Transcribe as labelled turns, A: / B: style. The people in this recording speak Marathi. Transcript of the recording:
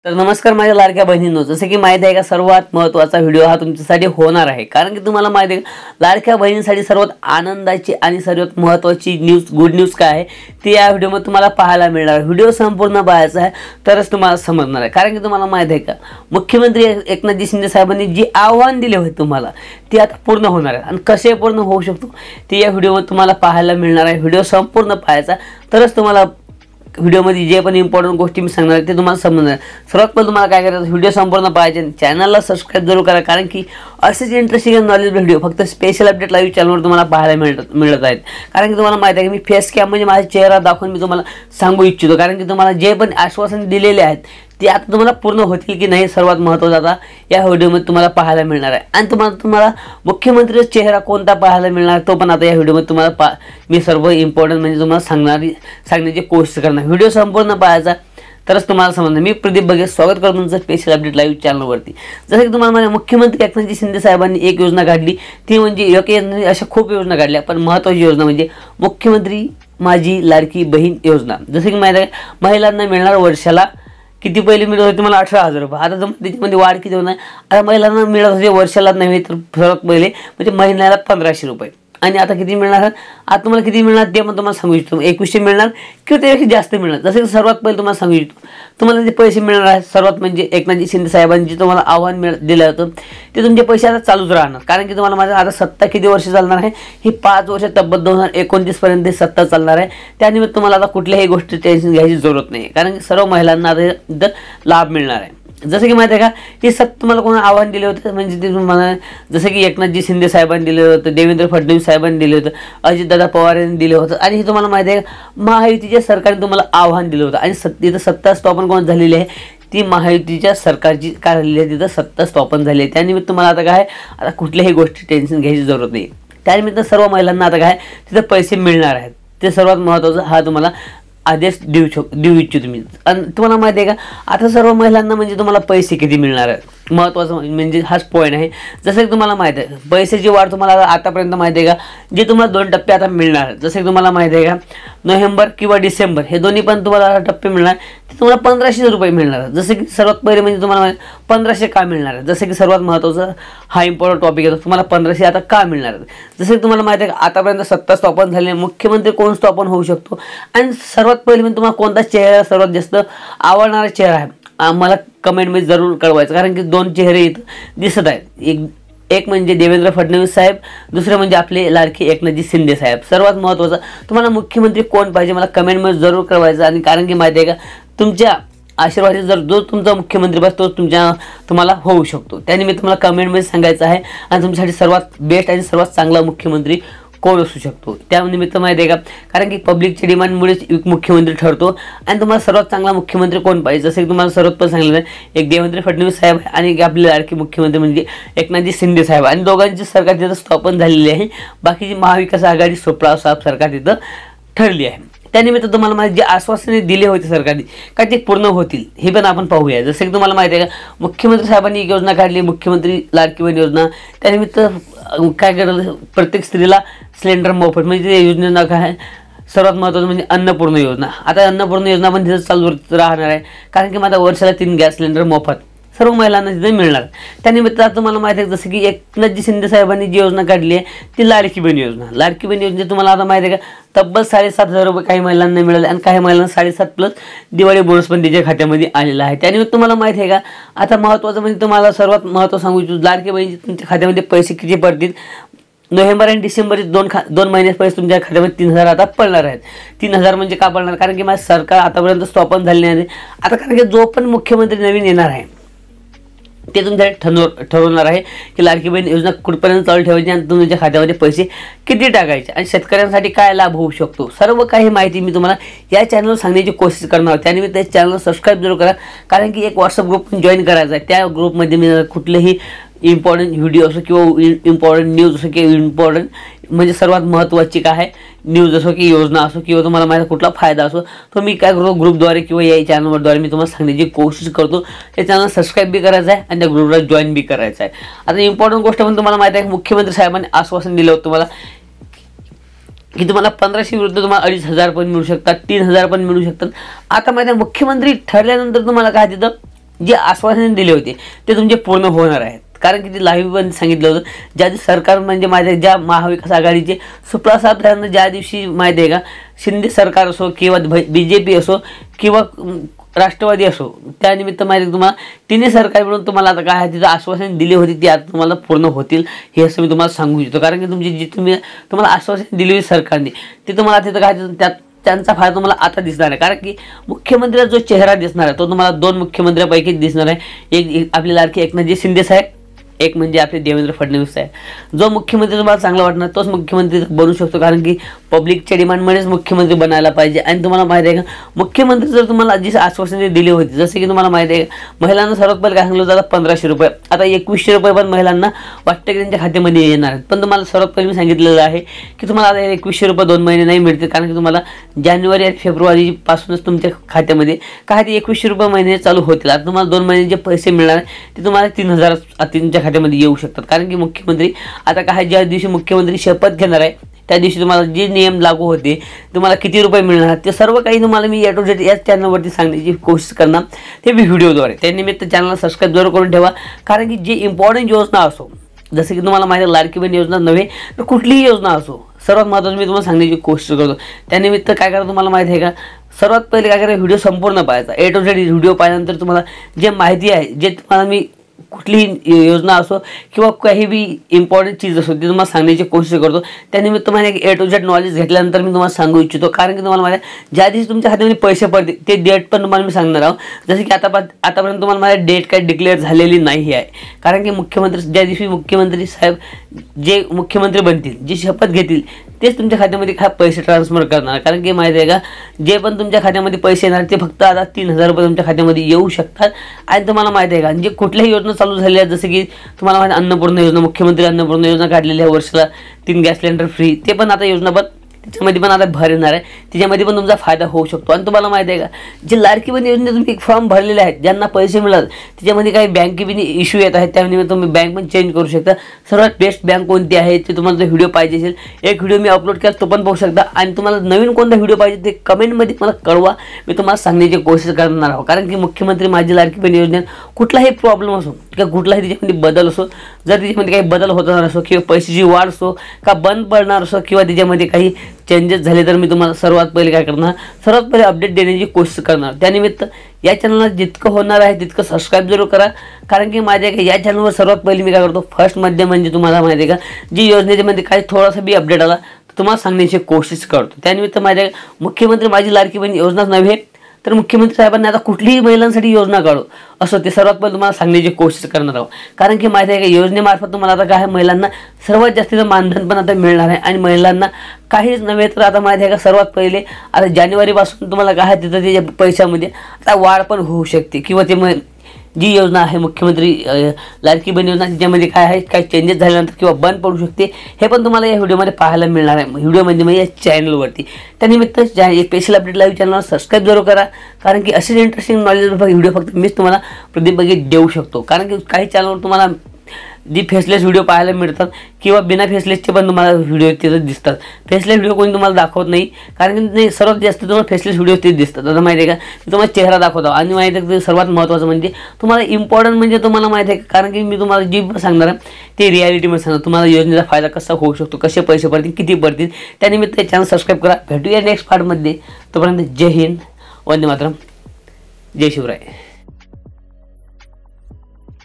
A: तर नमस्कार माझ्या लाडक्या बहिणींनो, जसे की माहिती आहे का सर्वात महत्त्वाचा व्हिडिओ हा तुमच्यासाठी होणार आहे, कारण की तुम्हाला माहिती आहे लाडक्या बहिणींसाठी सर्वात आनंदाची आणि सर्वात महत्त्वाची न्यूज गुड न्यूज काय आहे ती या व्हिडिओमध्ये तुम्हाला पाहायला मिळणार आहे। व्हिडिओ संपूर्ण पाहायचा आहे तरच तुम्हाला समजणार आहे, कारण की तुम्हाला माहिती आहे का मुख्यमंत्री एकनाथजी शिंदे साहेबांनी जी आव्हान दिले होते तुम्हाला ते आता पूर्ण होणार आहे आणि कसे पूर्ण होऊ शकतो ते या व्हिडिओमध्ये तुम्हाला पाहायला मिळणार आहे। व्हिडिओ संपूर्ण पाहायचा तरच तुम्हाला व्हिडिओमध्ये जे पण इम्पॉर्टंट गोष्टी मी सांगणार ते तुम्हाला समजणार। सर्वात पहिले तुम्हाला काय करायचं, व्हिडिओ संपूर्ण पाहायचे, चॅनलला सबस्क्राइब जरूर करा, कारण की असेच इंटरेस्टिंग आणि नॉलेज व्हिडिओ फक्त स्पेशल अपडेट लाईव्ह चॅनलवर तुम्हाला पाहायला मिळत आहेत। कारण की तुम्हाला माहिती आहे की मी फेस कॅम म्हणजे माझा चेहरा दाखवून मी तुम्हाला सांगू इच्छितो, कारण की तुम्हाला जे पण आश्वासन दिलेले आहेत ते आता तुम्हाला पूर्ण होतील की नाही सर्वात महत्त्वाचा आता या व्हिडिओमध्ये तुम्हाला पाहायला मिळणार आहे। आणि तुम्हाला मुख्यमंत्रीचा चेहरा कोणता पाहायला मिळणार तो पण आता या व्हिडिओमध्ये तुम्हाला मी सर्व इम्पॉर्टंट म्हणजे तुम्हाला सांगण्याची कोशिश करणार। व्हिडिओ संपूर्ण पाहायचा तरच तुम्हाला समजणार। मी प्रदीप बघे स्वागत करतो तुमचं स्पेशल अपडेट लाईव्ह चॅनलवरती। जसं की तुम्हाला माहिती मुख्यमंत्री एकनाथजी शिंदे साहेबांनी एक योजना काढली, ती म्हणजे एक योजना, अशा खूप योजना काढल्या पण महत्त्वाची योजना म्हणजे मुख्यमंत्री माझी लाडकी बहीण योजना। जसं की माहिती आहे महिलांना मिळणार वर्षाला किती पहिले मिळत होते तुम्हाला 18,000 रुपये, आता त्याच्यामध्ये वाढ किती होणार, आता महिलांना मिळत होते वर्षाला नव्हे तर सर्वात पहिले म्हणजे महिन्याला 1,500 रुपये आणि आता किती मिळणार, आता तुम्हाला किती मिळणार ते पण तुम्हाला सांगू इच्छितो। 2100 मिळणार किंवा त्यापेक्षा जास्त मिळणार। जसं की सर्वात पहिले तुम्हाला सांगू इच्छितो तुम्हाला जे पैसे मिळणार आहेत सर्वात म्हणजे एकनाथजी शिंदे साहेबांनी जे तुम्हाला आव्हान दिलं होतं ते तुमचे पैसे आता चालूच राहणार, कारण की तुम्हाला माझं आता सत्ता किती वर्ष चालणार आहे, ही 5 वर्ष तब्बल 2029 पर्यंत सत्ता चालणार आहे। त्यानिमित्त तुम्हाला आता कुठल्याही गोष्टी टेन्शन घ्यायची जरूरत नाही, कारण की सर्व महिलांना आता लाभ मिळणार आहे। जसं की माहिती आहे का हे तुम्हाला कोण आव्हान दिले होते म्हणजे ते तुम्हाला जसं की एकनाथजी शिंदे साहेबांनी दिलं होतं, देवेंद्र फडणवीस साहेबांनी दिलं होतं, अजितदादा पवार यांनी दिलं होतं आणि हे तुम्हाला माहिती आहे महायुतीच्या सरकारने तुम्हाला आव्हान दिलं होतं आणि तिथं सत्ता स्थापन कोण झालेली आहे ती महायुतीच्या सरकारची काय झालेली आहे, तिथं सत्ता स्थापन झाली आहे। त्यानिमित्त तुम्हाला आता काय आता कुठल्याही गोष्टी टेन्शन घ्यायची जरूरत नाही। त्यानिमित्त सर्व महिलांना आता काय तिथं पैसे मिळणार आहेत, ते सर्वात महत्त्वाचं हा तुम्हाला आदेश देऊ इच्छितो मी। आणि तुम्हाला माहिती आहे का आता सर्व महिलांना म्हणजे तुम्हाला पैसे किती मिळणार आहेत महत्त्वाचं म्हणजे हाच पॉईंट आहे। जसं की तुम्हाला माहिती आहे पैशाची वाढ तुम्हाला आतापर्यंत माहिती आहे का जे तुम्हाला 2 टप्पे आता मिळणार आहेत। जसं की तुम्हाला माहिती आहे का नोव्हेंबर किंवा डिसेंबर हे दोन्ही पण तुम्हाला टप्पे मिळणार, ते तुम्हाला 1,500 रुपये मिळणार। जसं की सर्वात पहिले म्हणजे तुम्हाला 1,500 का मिळणार आहे, जसं की सर्वात महत्त्वाचा हा इम्पॉर्टंट टॉपिक येतो तुम्हाला 1,500 आता का मिळणार आहे। जसं की तुम्हाला माहिती आहे का आतापर्यंत सत्ता स्थापन झाली, मुख्यमंत्री कोण स्थापन होऊ शकतो आणि सर्वात पहिले म्हणजे तुम्हाला कोणता चेहरा सर्वात जास्त आवडणारा चेहरा आहे आम्हाला कमेंटमध्ये जरूर कळवायचं, कारण की 2 चेहरे इथं दिसत आहेत, एक म्हणजे देवेंद्र फडणवीस साहेब, दुसरे म्हणजे आपले लाडके एकनाथजी शिंदे साहेब। सर्वात महत्त्वाचं तुम्हाला मुख्यमंत्री कोण पाहिजे मला कमेंटमध्ये जरूर कळवायचं, आणि कारण की माहिती आहे का तुमच्या आशीर्वादाने जर जो तुमचा मुख्यमंत्री बस तो तुम्हाला होऊ शकतो। त्यानिमित्त मला कमेंटमध्ये सांगायचं आहे आणि तुमच्यासाठी सर्वात बेस्ट आणि सर्वात चांगला मुख्यमंत्री कोण असू शकतो त्यानिमित्त माहिती आहे का, कारण की पब्लिकच्या डिमांडमुळेच मुख्यमंत्री ठरतो आणि तुम्हाला सर्वात चांगला मुख्यमंत्री कोण पाहिजे जसं की तुम्हाला सर्वात पण सांगितलं एक देवेंद्र फडणवीस साहेब आणि एक आपले लाडके मुख्यमंत्री म्हणजे एकनाथजी शिंदे साहेब, आणि दोघांची सरकार तिथं स्थापन झालेली आहे। बाकीची महाविकास आघाडी सुप्रा साहेब सरकार तिथं ठरली आहे। त्यानिमित्त तुम्हाला माहिती जे आश्वासने दिले होते सरकारने का ते पूर्ण होतील हे पण आपण पाहूया। जसं की तुम्हाला माहिती आहे का मुख्यमंत्री साहेबांनी एक योजना काढली मुख्यमंत्री लाडकी बहीण योजना, त्यानिमित्त काय करायला प्रत्येक स्त्रीला सिलेंडर मोफत म्हणजे या योजनेला काय सर्वात महत्त्वाचं म्हणजे अन्नपूर्ण योजना। आता अन्नपूर्ण योजना पण तिथं चालू राहणार आहे, कारण की माझा वर्षाला 3 गॅस सिलेंडर मोफत सर्व महिलांना तिथे मिळणार। त्यानिमित्त तुम्हाला माहिती आहे जसं की एकनाथजी शिंदे साहेबांनी जी योजना काढली आहे ती लाडकी बहीण योजना। लाडकी बहीण योजने तुम्हाला आता माहिती आहे का तब्बल 7,500 रुपये काही महिलांना मिळाले आणि काही महिलांना 7.5 प्लस दिवाळी बोनस पण तिच्या खात्यामध्ये आलेला आहे। त्यानिमित्त तुम्हाला माहिती आहे का आता महत्त्वाचं म्हणजे तुम्हाला सर्वात महत्त्व सांगू इच्छितो लाडकी बहीणचे तुमच्या खात्यामध्ये पैसे किती पडतील, नोव्हेंबर आणि डिसेंबरचे 2 महिन्यात पैसे तुमच्या खात्यामध्ये 3,000 आता पडणार आहेत। 3,000 म्हणजे का पडणार, कारण की माझं सरकार आतापर्यंत स्थापन झाले नाही आता, कारण की जो पण मुख्यमंत्री नवीन येणार आहे ते तुमच्यासाठी ठरवणार आहे की लाडकी बहीण योजना कुठपर्यंत चालू ठेवायची आणि तुमच्या खात्यामध्ये पैसे किती टाकायचे आणि शेतकऱ्यांसाठी काय लाभ होऊ शकतो सर्व काही माहिती मी तुम्हाला या चॅनलवर सांगण्याची कोशिश करणार आहे। त्यानिमित्त त्या चॅनलला सबस्क्राईब जरूर करा, कारण की एक व्हॉट्सअप ग्रुप पण जॉईन करायचा आहे। त्या ग्रुपमध्ये मी कुठलेही इम्पॉर्टंट व्हिडिओ असो किंवा इम्पॉर्टंट न्यूज असो किंवा इम्पॉर्टंट म्हणजे सर्वात महत्त्वाची काय आहे न्यूज असो की योजना असो किंवा तुम्हाला माझा कुठला फायदा असो तो मी काय करतो ग्रुपद्वारे किंवा या चॅनलवरद्वारे मी तुम्हाला सांगण्याची कोशिश करतो। त्या चॅनल सबस्क्राईब बी करायचं आहे आणि त्या ग्रुपला जॉईन बी करायचं आहे। आता इम्पॉर्टंट गोष्ट पण तुम्हाला माहिती आहे मुख्यमंत्री साहेबांनी आश्वासन दिलं होतं तुम्हाला की तुम्हाला 1,500 विरुद्ध तुम्हाला 2,500 पण मिळू शकतात, 3,000 पण मिळू शकतात। आता माहिती आहे मुख्यमंत्री ठरल्यानंतर तुम्हाला काय तिथं जे आश्वासन दिले होते ते तुमचे पूर्ण होणार आहेत. कारण की ते लाईव्ह पण सांगितलं होतं, ज्या दिवशी सरकार म्हणजे माझ्या ज्या महाविकास आघाडीचे सुप्रिया साहेब यांना ज्या दिवशी माहिती आहे का, शिंदे सरकार असो किंवा BJP असो किंवा राष्ट्रवादी असो, त्यानिमित्त माहिती आहे तुम्हाला तिन्ही सरकार मिळून तुम्हाला आता काय आहे तिथं आश्वासन दिली होती ती आता तुम्हाला पूर्ण होतील हे असं मी तुम्हाला सांगू इच्छितो. कारण की तुमची जी तुम्हाला आश्वासन दिली होती सरकारने ते तुम्हाला तिथं काय त्यात त्यांचा फायदा तुम्हाला आता दिसणार आहे. कारण की मुख्यमंत्र्याचा जो चेहरा दिसणार आहे तो तुम्हाला 2 मुख्यमंत्र्यांपैकी दिसणार आहे. एक आपले लाडके एकनाथजी शिंदे साहेब, एक म्हणजे आपले देवेंद्र फडणवीस आहे. जो मुख्यमंत्री तुम्हाला चांगला वाटणार तोच मुख्यमंत्री बनू शकतो. कारण की पब्लिकच्या डिमांडमुळेच मुख्यमंत्री बनायला पाहिजे. आणि तुम्हाला माहिती आहे का, मुख्यमंत्री जर तुम्हाला जी आश्वासने दिली होती, जसे की तुम्हाला माहिती आहे महिलांना सर्वात पहिले काय सांगितलं जातं 1500 रुपये, आता 2100 रुपये पण महिलांना वाटतं की त्यांच्या खात्यामध्ये येणार आहेत. पण तुम्हाला सर्वात पहिले मी सांगितलेलं आहे की तुम्हाला आता 2100 रुपये 2 महिने नाही मिळतील. कारण की तुम्हाला जानेवारी आणि फेब्रुवारी पासूनच तुमच्या खात्यामध्ये काय ते 2100 रुपये महिने चालू होतील. आता तुम्हाला 2 महिने जे पैसे मिळणार ते तुम्हाला 3000 तुमच्या खात्यामध्ये येऊ शकतात. कारण की मुख्यमंत्री आता काय ज्या दिवशी मुख्यमंत्री शपथ घेणार आहे त्या दिवशी तुम्हाला जे नियम लागू होते तुम्हाला किती रुपये मिळणार ते सर्व काही तुम्हाला मी A to Z याच चॅनलवरती सांगण्याची कोशिश करणार ते व्हिडिओद्वारे. त्यानिमित्त चॅनलला सबस्क्राईब जरूर करून ठेवा. कारण की जे इम्पॉर्टंट योजना असो, जसं की तुम्हाला माहिती आहे लाडकी बहीण योजना नव्हे तर कुठलीही योजना असो, सर्वात महत्त्वाचं मी तुम्हाला सांगण्याची कोशिश करतो. त्यानिमित्त काय करा तुम्हाला माहिती आहे का, सर्वात पहिले काय करा व्हिडिओ संपूर्ण पाहायचा. A to Z व्हिडिओ पाहिल्यानंतर तुम्हाला जे माहिती आहे, जे तुम्हाला मी कुठलीही योजना असो किंवा काही बी इम्पॉर्टंट चीज असो ती तुम्हाला सांगण्याची कोशिश करतो. त्यानिमित्त तुम्हाला एक A to Z नॉलेज घेतल्यानंतर मी तुम्हाला सांगू इच्छितो. कारण की तुम्हाला माहिती आहे ज्या दिवशी तुमच्या खात्यामध्ये पैसे पडतील ते डेट पण तुम्हाला मी सांगणार आहोत. जसं की आतापर्यंत तुम्हाला माझ्या डेट काही डिक्लेअर झालेली नाही आहे. कारण की मुख्यमंत्री ज्या दिवशी मुख्यमंत्री साहेब जे मुख्यमंत्री बनतील, जे शपथ घेतील तेच तुमच्या खात्यामध्ये काय पैसे ट्रान्सफर करणार. कारण की माहिती आहे का, जे पण तुमच्या खात्यामध्ये पैसे येणार ते फक्त आता 3000 रुपये तुमच्या खात्यामध्ये येऊ शकतात. आणि तुम्हाला माहिती आहे का, जे कुठल्याही योजना चालू झाल्या आहेत, जसं की तुम्हाला माहिती अन्नपूर्णा योजना, मुख्यमंत्री अन्नपूर्णा योजना काढलेली आहे वर्षाला 3 गॅस सिलेंडर फ्री, ते पण आता योजना पण त्याच्यामध्ये पण आता भर येणार आहे. त्याच्यामध्ये पण तुमचा फायदा होऊ शकतो. आणि तुम्हाला माहिती आहे का, जे लाडकी बहीण योजनेत तुम्ही एक फॉर्म भरलेले आहेत ज्यांना पैसे मिळाले त्याच्यामध्ये काही बँके बी इश्यू येत आहेत, त्यानिमित्त तुम्ही बँक पण चेंज करू शकता. सर्वात बेस्ट बँक कोणती आहे ते तुम्हाला जर व्हिडिओ पाहिजे असेल, एक व्हिडिओ मी अपलोड केला तो पण पाहू शकता. आणि तुम्हाला नवीन कोणता व्हिडिओ पाहिजे ते कमेंटमध्ये मला कळवा, मी तुम्हाला सांगण्याची कोशिश करणार आहोत. कारण की मुख्यमंत्री माझी लाडकी बहीण योजनेत कुठलाही प्रॉब्लेम असो किंवा कुठलाही त्याच्यामध्ये बदल असो, जर त्याच्यामध्ये काही बदल होणार असो किंवा पैशाची वाढ असो का बंद पडणार असो किंवा त्याच्यामध्ये काही चेंजेस झाले तर मी तुम्हाला सर्वात पहिले काय करणार, सर्वात पहिले अपडेट देण्याची कोशिश करणार. त्यानिमित्त या चॅनलला जितकं होणार आहे तितकं सबस्क्राईब जरूर करा. कारण की माझ्या या चॅनलवर सर्वात पहिले मी काय करतो फर्स्टमध्ये म्हणजे तुम्हाला माहिती आहे का, जी योजनेमध्ये काही थोडासा बी अपडेट आला तर तुम्हाला सांगण्याची कोशिश करतो. त्यानिमित्त माझ्या मुख्यमंत्री माझी लाडकी बहीण योजनाच नव्हे तर मुख्यमंत्री साहेबांनी आता कुठलीही महिलांसाठी योजना काढू असं ते सर्वात पहिले तुम्हाला सांगण्याची कोशिश करणार आहोत. कारण की माहिती आहे का, योजनेमार्फत तुम्हाला आता काय महिलांना सर्वात जास्तीचं मानधन पण आता मिळणार आहे. आणि महिलांना काहीच नव्हे तर आता माहिती आहे का, सर्वात पहिले आता जानेवारीपासून तुम्हाला काय तिथं त्याच्या पैशामध्ये आता वाढ पण होऊ शकते. किंवा ते जी योजना आहे मुख्यमंत्री लाडकी बहीण योजना त्याच्यामध्ये काय आहे, काही चेंजेस झाल्यानंतर किंवा बंद पडू शकते, हे पण तुम्हाला या व्हिडिओमध्ये पाहायला मिळणार आहे. व्हिडिओमध्ये म्हणजे या चॅनलवरती. त्यानिमित्त स्पेशल अपडेट लाईव्ह चॅनलला सबस्क्राईब जरूर करा. कारण की असेच इंटरेस्टिंग नॉलेज व्हिडिओ फक्त मीच तुम्हाला प्रदीप बघित देऊ शकतो. कारण की काही चॅनलवर तुम्हाला जी फेसलेस व्हिडिओ पाहायला मिळतात किंवा बिना फेसलेसचे पण तुम्हाला व्हिडिओ तिथं दिसतात. फेसलेस व्हिडिओ कोणी तुम्हाला दाखवत नाही. कारण की नाही, सर्वात जास्त तुम्हाला फेसलेस व्हिडिओ तेच दिसतात. आता माहिती आहे का, मी तुम्हाला चेहरा दाखवतो. आणि माहिती आहे सर्वात महत्त्वाचं म्हणजे तुम्हाला इम्पॉर्टंट म्हणजे तुम्हाला माहिती आहे, कारण की मी तुम्हाला जी सांगणार आहे ते रियालिटीमध्ये सांगणार. तुम्हाला योजनेचा फायदा कसा होऊ शकतो, कसे पैसे पडतील, किती पडतील. त्यानिमित्त चॅनल सबस्क्राईब करा. भेटूया नेक्स्ट पार्टमध्ये. तोपर्यंत जय हिंद, वंदे मातरम, जय शिवराय.